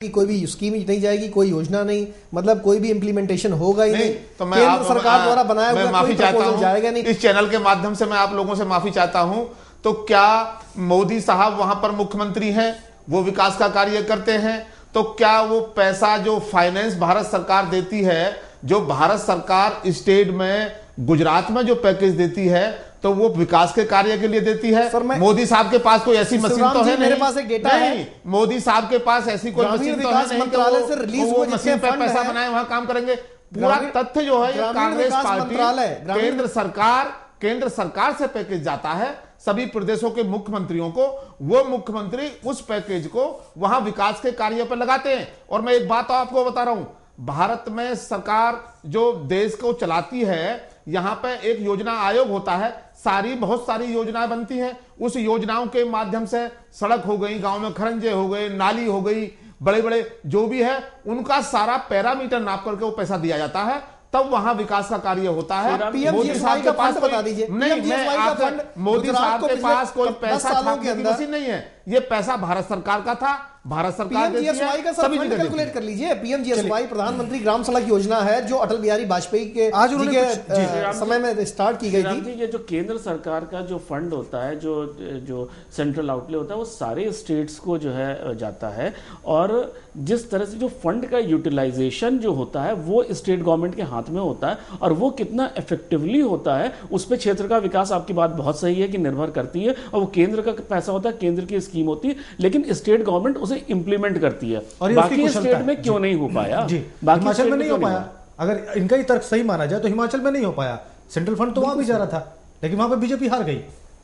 कि कोई भी स्कीम नहीं जाएगी, कोई योजना नहीं, मतलब कोई भी इम्प्लीमेंटेशन होगा ही नहीं। तो मैं केंद्र सरकार द्वारा बनाया हुआ माफी चाहता हूं, जाएगा नहीं। इस चैनल के माध्यम से मैं आप लोगों से माफी चाहता हूं। तो क्या मोदी साहब वहां पर मुख्यमंत्री हैं, वो विकास का कार्य करते हैं, तो क्या वो पैसा जो फाइनेंस भारत सरकार देती है, जो भारत सरकार स्टेट में गुजरात में जो पैकेज देती है, तो वो विकास के कार्य के लिए देती है? मोदी साहब के पास कोई ऐसी मशीन तो है नहीं। मेरे पास एक डेटा है, मोदी साहब के पास ऐसी कोई मशीन तो है नहीं मंत्रालय से रिलीज वो मशीन पे पैसा बनाए वहां काम करेंगे। पूरा तथ्य जो है, कांग्रेस पार्टी केंद्र सरकार से पैकेज जाता है सभी प्रदेशों के मुख्यमंत्रियों को, वो मुख्यमंत्री उस पैकेज को वहां विकास के कार्य पर लगाते हैं। और मैं एक बात आपको बता रहा हूं, भारत में सरकार जो देश को चलाती है, यहां पे एक योजना आयोग होता है, बहुत सारी योजनाएं बनती हैं। उस योजनाओं के माध्यम से सड़क हो गई, गांव में खरंजे हो गए, नाली हो गई, बड़े बड़े जो भी है, उनका सारा पैरामीटर नाप करके वो पैसा दिया जाता है, तब वहां विकास का कार्य होता है। मोदी साहब के पास बता दीजिए, नहीं, मोदी साहब के पास कोई पैसा छापने की मशीन नहीं है। ये पैसा भारत सरकार का था, भारत सरकार पीएमजीएसवाई का सब फंड कैलकुलेट कर लीजिए। पीएमजीएसवाई प्रधानमंत्री ग्राम सड़क योजना है, जो अटल बिहारी वाजपेयी के समय में स्टार्ट की गई थी। ये जो केंद्र सरकार का जो फंड होता है, जो सेंट्रल आउटले होता है, वो सारे स्टेट्स को जो है जाता है, और जिस तरह से जो फंड का यूटिलाइजेशन जो होता है वो स्टेट गवर्नमेंट के हाथ में होता है, और वो कितना इफेक्टिवली होता है उस पर क्षेत्र का विकास, आपकी बात बहुत सही है कि निर्भर करती है। और वो केंद्र का पैसा होता है, केंद्र की स्कीम होती है, लेकिन स्टेट गवर्नमेंट उसे इंप्लीमेंट करती है। और बाकी स्टेट में क्यों नहीं हो पाया? हिमाचल में नहीं हो पाया। अगर इनका ही तर्क सही माना जाए तो हिमाचल में नहीं हो पाया। सेंट्रल फंड तो वहां भी जा रहा था, लेकिन वहां पे बीजेपी हार गई।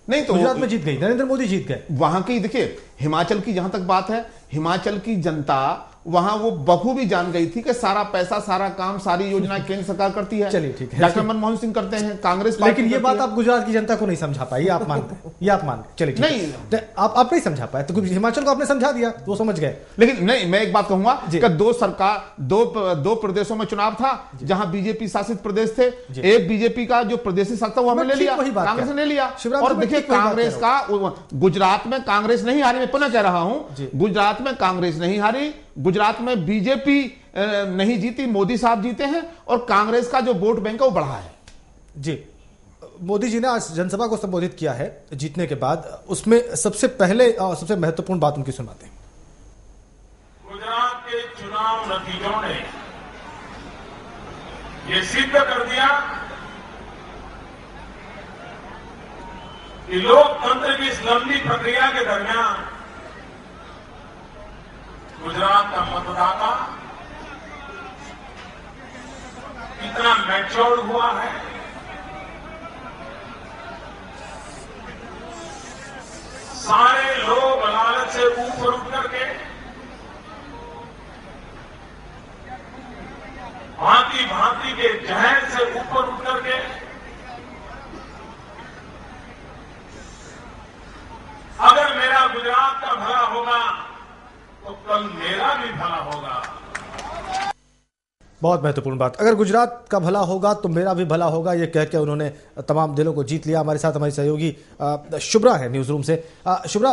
नहीं तो गुजरात में जीत गई, नरेंद्र मोदी जीत गए वहां की। देखिए, हिमाचल की जहां तक बात है, हिमाचल की जनता वहां वो बखूबी जान गई थी कि सारा पैसा, सारा काम, सारी योजना केंद्र सरकार करती है। चलिए ठीक है, डॉक्टर मनमोहन सिंह करते हैं, कांग्रेस पार्टी। लेकिन ये बात आप गुजरात की जनता को नहीं समझा पाई, आप मानते हैं? ये आप मानते? चलिए नहीं, आप नहीं समझा पाए, तो हिमाचल को आपने समझा दिया, वो समझ गए। लेकिन नहीं, मैं एक बात कहूंगा कि दो प्रदेशों में चुनाव था जहां बीजेपी शासित प्रदेश थे। एक बीजेपी का जो प्रदेशी सत्ता वो हमने ले लिया, कांग्रेस ने ले लिया। और देखिए, कांग्रेस का गुजरात में कांग्रेस नहीं हारी, मैं पुनः कह रहा हूं, गुजरात में कांग्रेस नहीं हारी, गुजरात में बीजेपी नहीं जीती, मोदी साहब जीते हैं, और कांग्रेस का जो वोट बैंक है वो बढ़ा है। जी, मोदी जी ने आज जनसभा को संबोधित किया है जीतने के बाद, उसमें सबसे पहले और सबसे महत्वपूर्ण बात उनकी सुनाते हैं। गुजरात के चुनाव नतीजों ने ये सिद्ध कर दिया कि लोकतंत्र की इस लंबी प्रक्रिया के दरमियान गुजरात का मतदाता कितना मैच्योर्ड हुआ है, सारे लोग लालच से ऊपर उठ करके भांति भांति के जहर से ऊपर उठ करके अगर मेरा गुजरात का भला होगा तो कल मेरा भी भला होगा। बहुत महत्वपूर्ण बात, अगर गुजरात का भला होगा तो मेरा भी भला होगा, ये कह के उन्होंने तमाम दिलों को जीत लिया। हमारे साथ हमारी सहयोगी शुभ्रा है न्यूज रूम से। शुभ्रा,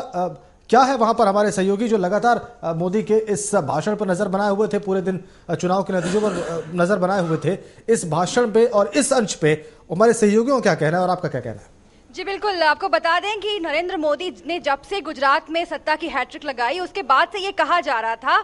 क्या है वहां पर हमारे सहयोगी जो लगातार मोदी के इस भाषण पर नजर बनाए हुए थे, पूरे दिन चुनाव के नतीजों पर नजर बनाए हुए थे, इस भाषण पे और इस अंश पे हमारे सहयोगियों का क्या कहना है और आपका क्या कहना है? जी बिल्कुल, आपको बता दें कि नरेंद्र मोदी ने जब से गुजरात में सत्ता की हैट्रिक लगाई, उसके बाद से ये कहा जा रहा था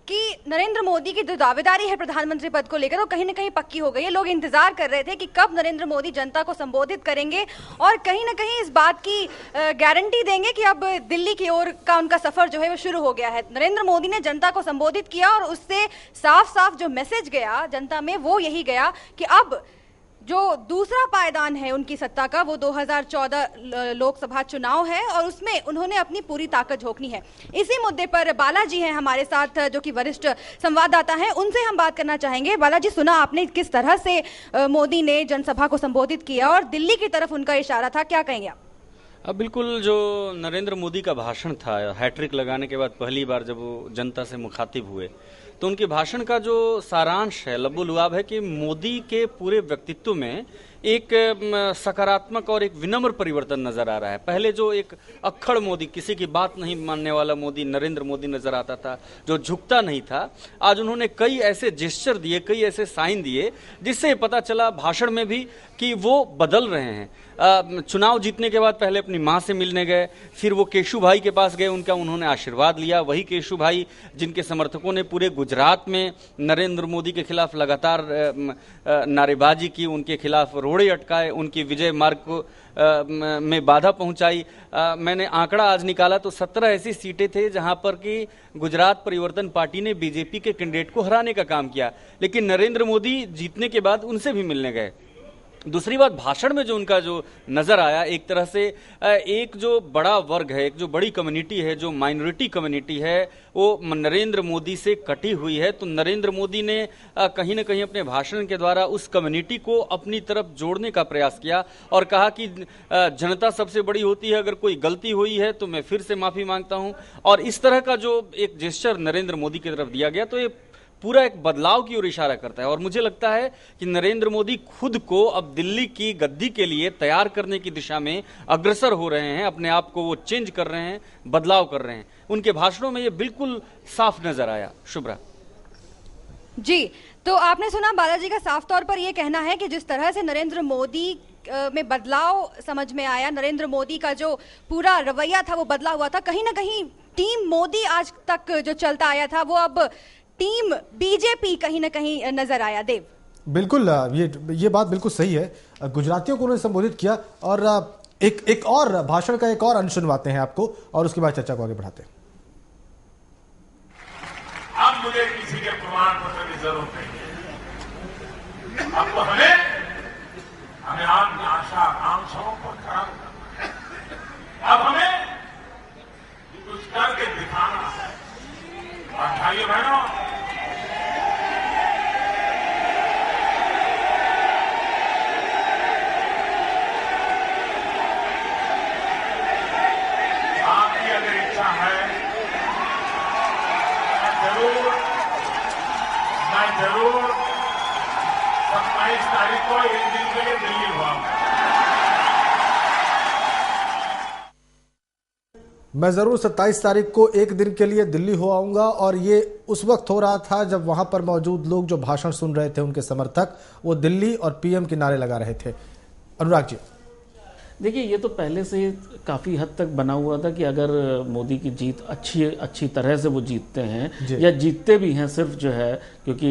कि नरेंद्र मोदी की जो दावेदारी है प्रधानमंत्री पद को लेकर, वो कहीं ना कहीं पक्की हो गई है। लोग इंतजार कर रहे थे कि कब नरेंद्र मोदी जनता को संबोधित करेंगे और कहीं ना कहीं इस बात की गारंटी देंगे कि अब दिल्ली की ओर का उनका सफर जो है वो शुरू हो गया है। नरेंद्र मोदी ने जनता को संबोधित किया और उससे साफ साफ जो मैसेज गया जनता में वो यही गया कि अब जो दूसरा पायदान है उनकी सत्ता का, वो 2014 लोकसभा चुनाव है और उसमें उन्होंने अपनी पूरी ताकत झोंकनी है। इसी मुद्दे पर बालाजी हैं हमारे साथ, जो कि वरिष्ठ संवाददाता हैं, उनसे हम बात करना चाहेंगे। बालाजी, सुना आपने किस तरह से मोदी ने जनसभा को संबोधित किया और दिल्ली की तरफ उनका इशारा था, क्या कहेंगे आप? बिल्कुल, जो नरेंद्र मोदी का भाषण था, हैट्रिक लगाने के बाद पहली बार जब वो जनता से मुखातिब हुए, तो उनके भाषण का जो सारांश है, लबो लुआब है कि मोदी के पूरे व्यक्तित्व में एक सकारात्मक और एक विनम्र परिवर्तन नजर आ रहा है। पहले जो एक अक्खड़ मोदी, किसी की बात नहीं मानने वाला मोदी, नरेंद्र मोदी नजर आता था, जो झुकता नहीं था, आज उन्होंने कई ऐसे जेस्चर दिए, कई ऐसे साइन दिए, जिससे पता चला भाषण में भी कि वो बदल रहे हैं। चुनाव जीतने के बाद पहले अपनी मां से मिलने गए, फिर वो केशु भाई के पास गए, उन्होंने आशीर्वाद लिया। वही केशु भाई जिनके समर्थकों ने पूरे गुजरात में नरेंद्र मोदी के खिलाफ लगातार नारेबाजी की, उनके खिलाफ रोड़े अटकाए, उनकी विजय मार्ग को में बाधा पहुंचाई। मैंने आंकड़ा आज निकाला तो 17 ऐसी सीटें थे जहां पर कि गुजरात परिवर्तन पार्टी ने बीजेपी के कैंडिडेट को हराने का काम किया, लेकिन नरेंद्र मोदी जीतने के बाद उनसे भी मिलने गए। दूसरी बात, भाषण में जो उनका जो नजर आया, एक तरह से एक जो बड़ा वर्ग है, एक जो बड़ी कम्युनिटी है, जो माइनॉरिटी कम्युनिटी है, वो नरेंद्र मोदी से कटी हुई है। तो नरेंद्र मोदी ने कहीं ना कहीं अपने भाषण के द्वारा उस कम्युनिटी को अपनी तरफ जोड़ने का प्रयास किया और कहा कि जनता सबसे बड़ी होती है, अगर कोई गलती हुई है तो मैं फिर से माफी मांगता हूं। और इस तरह का जो एक जेस्चर नरेंद्र मोदी की तरफ दिया गया, तो ये पूरा एक बदलाव की ओर इशारा करता है। और मुझे लगता है कि नरेंद्र मोदी खुद को अब दिल्ली की गद्दी के लिए तैयार करने की दिशा में अग्रसर हो रहे हैं, अपने आप को वो चेंज कर रहे हैं, बदलाव कर रहे हैं। उनके भाषणों में ये बिल्कुल साफ नजर आया। शुभ्रा जी, तो आपने सुना बालाजी का साफ तौर पर यह कहना है कि जिस तरह से नरेंद्र मोदी में बदलाव समझ में आया, नरेंद्र मोदी का जो पूरा रवैया था वो बदला हुआ था। कहीं ना कहीं टीम मोदी आज तक जो चलता आया था वो अब टीम बीजेपी कहीं ना कहीं नजर आया। देव, बिल्कुल, ये बात बिल्कुल सही है। गुजरातियों को उन्होंने संबोधित किया और एक और भाषण का एक और अंश सुनवाते हैं आपको और उसके बाद चर्चा को आगे बढ़ाते हैं। अब मुझे किसी के प्रमाण पत्र की जरूरत नहीं है। अब तो हमें आपकी आशा आकांक्षाओं को खड़ा करना है। अब हमें कुछ करके दिखाना है। और भाइयों बहनों, आपकी अगर इच्छा है, मैं जरूर 27 तारीख को एक दिन के लिए दिल्ली हुआ। मैं जरूर 27 तारीख को एक दिन के लिए दिल्ली हो आऊंगा। और ये उस वक्त हो रहा था जब वहां पर मौजूद लोग जो भाषण सुन रहे थे, उनके समर्थक, वो दिल्ली और पीएम के नारे लगा रहे थे। अनुराग जी, देखिए, ये तो पहले से काफ़ी हद तक बना हुआ था कि अगर मोदी की जीत अच्छी तरह से वो जीतते हैं या जीतते भी हैं, सिर्फ जो है क्योंकि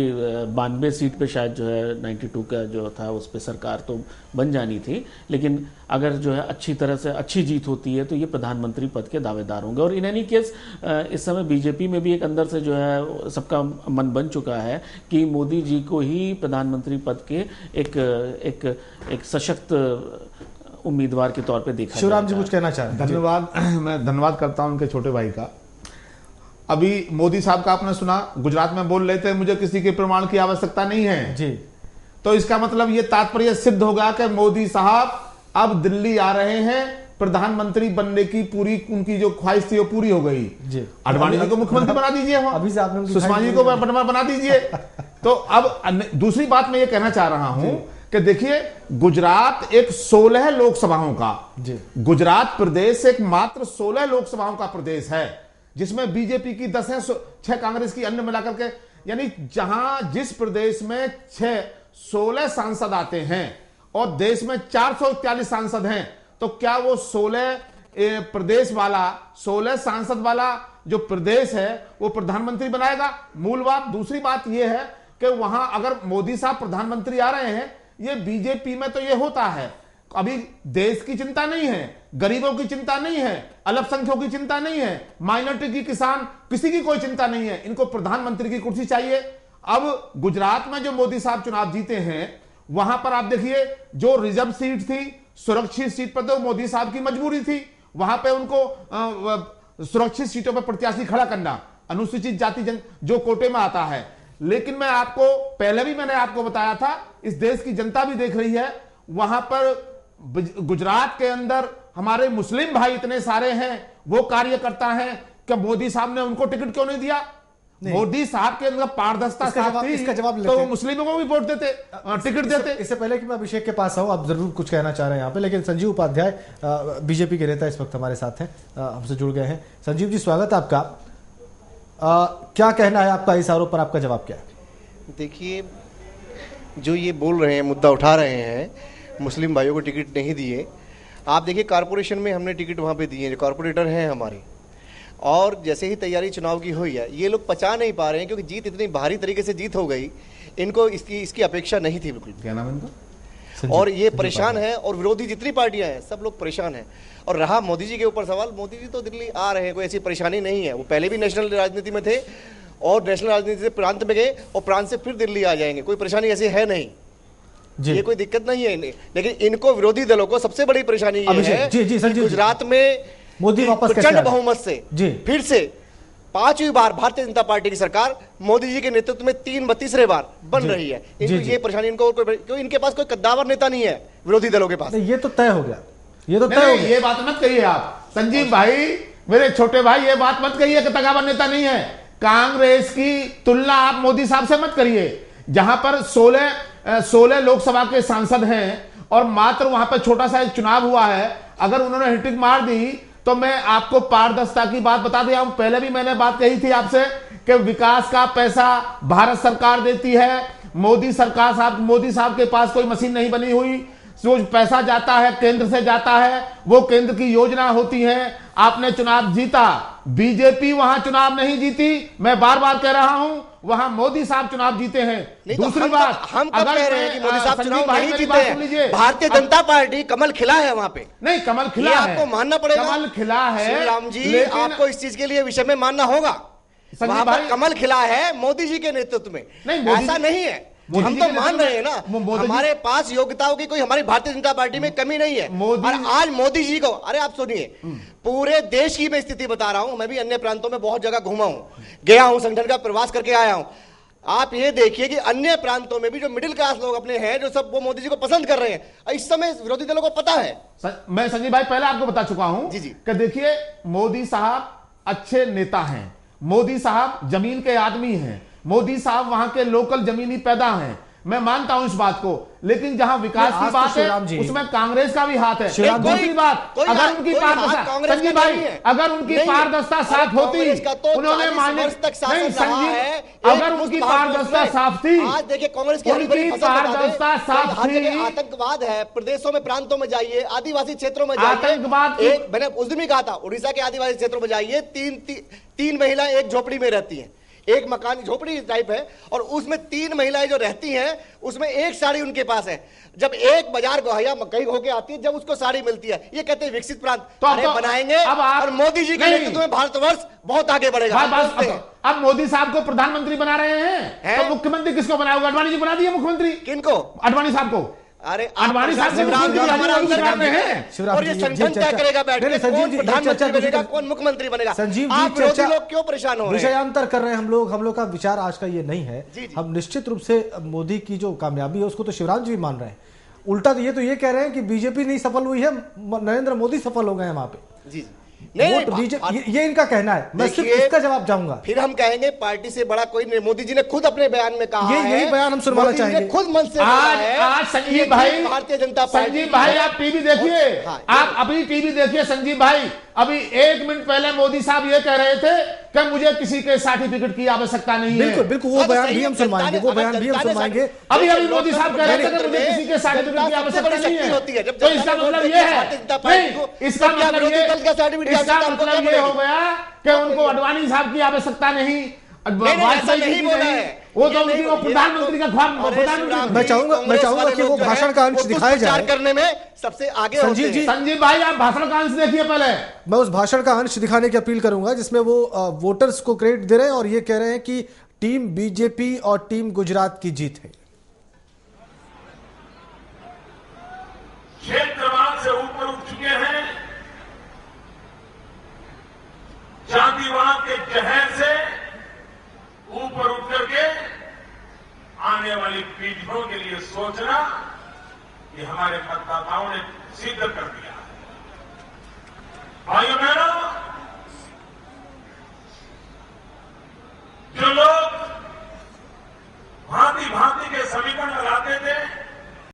92 सीट पे शायद जो है 92 का जो था उस पर सरकार तो बन जानी थी, लेकिन अगर जो है अच्छी तरह से अच्छी जीत होती है तो ये प्रधानमंत्री पद के दावेदार होंगे। और इन एनी केस इस समय बीजेपी में भी एक अंदर से जो है सबका मन बन चुका है कि मोदी जी को ही प्रधानमंत्री पद के एक सशक्त उम्मीदवार के तौर पे देखा। शिवराम जी कुछ कहना चाह रहे हैं? धन्यवाद। मैं धन्यवाद करता हूं उनके छोटे भाई का। अभी मोदी साहब का आपने सुना, गुजरात में बोल रहे थे मुझे किसी के प्रमाण की आवश्यकता नहीं है जी। तो इसका मतलब ये तात्पर्य सिद्ध होगा कि मोदी साहब अब दिल्ली आ रहे हैं, प्रधानमंत्री बनने की पूरी उनकी जो ख्वाहिश थी वो पूरी हो गई जी। अडवाणी जी को मुख्यमंत्री बना दीजिए, अभी से आपने सुषमा जी को बना दीजिए। तो अब दूसरी बात मैं ये कहना चाह रहा हूं कि देखिए, गुजरात एक 16 लोकसभाओं का गुजरात प्रदेश एक मात्र 16 लोकसभाओं का प्रदेश है, जिसमें बीजेपी की 10 है, 6 कांग्रेस की, अन्य मिलाकर के, यानी जहां जिस प्रदेश में 16 सांसद आते हैं और देश में 441 सांसद हैं, तो क्या वो 16 प्रदेश वाला 16 सांसद वाला जो प्रदेश है वो प्रधानमंत्री बनाएगा? मूल बात। दूसरी बात यह है कि वहां अगर मोदी साहब प्रधानमंत्री आ रहे हैं, ये बीजेपी में तो ये होता है, अभी देश की चिंता नहीं है, गरीबों की चिंता नहीं है, अल्पसंख्यकों की चिंता नहीं है, माइनॉरिटी की, किसान, किसी की कोई चिंता नहीं है, इनको प्रधानमंत्री की कुर्सी चाहिए। अब गुजरात में जो मोदी साहब चुनाव जीते हैं, वहां पर आप देखिए जो रिजर्व सीट थी, सुरक्षित सीट पर तो मोदी साहब की मजबूरी थी, वहां पे उनको सुरक्षित सीटों पर प्रत्याशी खड़ा करना, अनुसूचित जाति जो कोटे में आता है। लेकिन मैं आपको पहले भी मैंने आपको बताया था, इस देश की जनता भी देख रही है, वहां पर गुजरात के अंदर हमारे मुस्लिम भाई इतने सारे हैं, वो कार्यकर्ता हैं, क्या मोदी साहब ने उनको टिकट क्यों नहीं दिया? मोदी साहब के अंदर पारदर्शिता इसका जवाब लेते तो हैं। मुस्लिमों को भी वोट देते, टिकट देते। इससे पहले कि मैं अभिषेक के पास आऊं, आप जरूर कुछ कहना चाह रहे हैं यहाँ पे, लेकिन संजीव उपाध्याय बीजेपी के नेता इस वक्त हमारे साथ हैं, हमसे जुड़ गए हैं। संजीव जी, स्वागत है आपका। क्या कहना है आपका इस आरोप पर, आपका जवाब क्या है? देखिए, जो ये बोल रहे हैं, मुद्दा उठा रहे हैं, मुस्लिम भाइयों को टिकट नहीं दिए। आप देखिए, कारपोरेशन में हमने टिकट वहाँ पे दिए, जो कारपोरेटर हैं हमारे, और जैसे ही तैयारी चुनाव की हुई है, ये लोग पचा नहीं पा रहे हैं, क्योंकि जीत इतनी भारी तरीके से जीत हो गई, इनको इसकी अपेक्षा नहीं थी बिल्कुल। क्या नाम है इनका? और ये परेशान है, और विरोधी जितनी पार्टियां हैं सब लोग परेशान हैं। और रहा मोदी जी के ऊपर सवाल, मोदी जी तो दिल्ली आ रहे हैं, कोई ऐसी परेशानी नहीं है। वो पहले भी नेशनल राजनीति में थे, और नेशनल राजनीति से प्रांत में गए, और प्रांत से फिर दिल्ली आ जाएंगे, कोई परेशानी ऐसी है नहीं जी। ये कोई दिक्कत नहीं है। लेकिन इनको, विरोधी दलों को सबसे बड़ी परेशानी ये है कि गुजरात में मोदी वापस प्रचंड बहुमत से फिर से 5वीं बार भारतीय जनता पार्टी की सरकार मोदी जी के नेतृत्व में 32रे बार बन रही है। इनको ये परेशानी, इनको क्यों, इनके पास कोई कद्दावर नेता नहीं है विरोधी दलों के पास। ये तो तय हो गया, ये तो तय हो गया। ये बात मत कहिए आप संजीव भाई, मेरे छोटे भाई, ये बात मत कहिए कि कद्दावर नेता नहीं है। कांग्रेस की तुलना आप मोदी साहब से मत करिए, जहां पर 16 लोकसभा के सांसद हैं और मात्र वहां पर छोटा सा चुनाव हुआ है। अगर उन्होंने हिटिंग मार दी तो मैं आपको पारदर्शिता की बात बता दिया हूं। पहले भी मैंने बात कही थी आपसे कि विकास का पैसा भारत सरकार देती है। मोदी साहब के पास कोई मशीन नहीं बनी हुई। जो पैसा जाता है केंद्र से जाता है, वो केंद्र की योजना होती है। आपने चुनाव जीता, बीजेपी वहां चुनाव नहीं जीती। मैं बार बार कह रहा हूं, वहां मोदी साहब चुनाव जीते हैं। दूसरी बात, हम कब कह रहे हैं कि मोदी साहब चुनाव नहीं जीते हैं? भारतीय जनता पार्टी कमल खिला है वहां पे। नहीं, कमल खिला है, आपको मानना पड़ेगा। कमल खिला है राम जी, आपको इस चीज के लिए विषय में मानना होगा। वहां पर कमल खिला है मोदी जी के नेतृत्व में, ऐसा नहीं है। हम तो मान रहे हैं ना, हमारे पास योग्यताओं की कोई, हमारी भारतीय जनता पार्टी में कमी नहीं है। और आज मोदी जी को, अरे आप सुनिए, पूरे देश की मैं स्थिति बता रहा हूं। मैं भी अन्य प्रांतों में बहुत जगह घूमा हूं, गया हूं, संगठन का प्रवास करके आया हूं। आप ये देखिए कि अन्य प्रांतों में भी जो मिडिल क्लास लोग अपने हैं, जो सब, वो मोदी जी को पसंद कर रहे हैं। इस समय विरोधी दलों को पता है। मैं संजीव भाई पहले आपको बता चुका हूं जी कि देखिए, मोदी साहब अच्छे नेता हैं, मोदी साहब जमीन के आदमी हैं, मोदी साहब वहां के लोकल जमीनी पैदा हैं। मैं मानता हूं इस बात को, लेकिन जहां विकास की बात है उसमें कांग्रेस का भी हाथ है। दूसरी बात, अगर उनकी पारदर्शिता, संजीव भाई, अगर उनकी पारदर्शिता साफ होती, उन्होंने माने नहीं संजीव, अगर उनकी पारदर्शिता साफ थी, आज देखिए कांग्रेस की पारदर्शिता साफ थी। आतंकवाद है, प्रदेशों में, प्रांतों में जाइए, आदिवासी क्षेत्रों में जाइए, आतंकवाद, मैंने उस दिन भी कहा था, उड़ीसा के आदिवासी क्षेत्रों में जाइए, तीन महिलाएं एक झोपड़ी में रहती हैं, एक मकान झोपड़ी टाइप है, और उसमें 3 महिलाएं जो रहती हैं, उसमें एक साड़ी उनके पास है। जब एक बाजार गोहैया मकई होके आती है, जब उसको साड़ी मिलती है, ये कहते हैं विकसित प्रांत। तो अरे बनाएंगे, और मोदी जी के नेतृत्व में भारतवर्ष बहुत आगे बढ़ेगा। अब मोदी साहब को प्रधानमंत्री बना रहे हैं, तो मुख्यमंत्री किसको बनाएगा? अडवाणी जी बना दिए मुख्यमंत्री। किनको? अडवाणी साहब को। अरे अडवाणी साहब और ये संगठन क्या करेगा बैठ के? कौन प्रधानमंत्री बनेगा, कौन मुख्यमंत्री बनेगा? संजीव जी, आप विरोधी लोग क्यों परेशान हो रहे हैं? विषयांतर कर रहे हैं हम लोग का विचार आज का ये नहीं है। हम निश्चित रूप से मोदी की जो कामयाबी है उसको तो शिवराज जी भी मान रहे हैं। उल्टा तो ये कह रहे हैं कि बीजेपी नहीं सफल हुई है, नरेंद्र मोदी सफल हो गए हैं वहां पे। जी ये इनका कहना है। मैं सिर्फ इसका जवाब चाहूंगा। फिर हम कहेंगे पार्टी से बड़ा कोई नहीं। मोदी जी ने खुद अपने बयान में कहा है, यही बयान हम सुनवाना चाहेंगे। खुद मन से आज संजीव भाई, भारतीय जनता पार्टी, संजीव भाई आप टीवी देखिए, आप अभी टीवी देखिए संजीव भाई। अभी 1 मिनट पहले मोदी साहब ये कह रहे थे कि मुझे किसी के सर्टिफिकेट की आवश्यकता नहीं है। बिल्कुल वो बयान भी हम सुनवाएंगे, अभी मोदी साहब कह रहे थे कि मुझे किसी के सर्टिफिकेट की आवश्यकता नहीं है। तो इसका मतलब ये है, इसका मतलब ये हो गया कि उनको अडवाणी साहब की आवश्यकता नहीं, नहीं बोला है। वो तो उनकी प्रधानमंत्री का ख्वाब। मैं चाहूंगा कि वो भाषण का अंश दिखाया जाए, करने में सबसे आगे। संजीव भाई आप भाषण का अंश देखिए पहले। मैं उस भाषण का अंश दिखाने की अपील करूंगा जिसमें वो वोटर्स को क्रेडिट दे रहे हैं और ये कह रहे हैं कि टीम बीजेपी और टीम गुजरात की जीत है। क्षेत्रवाद से ऊपर उठ चुके हैं, जातिवाद के जहर से ऊपर उठ करके आने वाली पीढ़ियों के लिए सोचना, ये हमारे मतदाताओं ने सिद्ध कर दिया है। भाइयों,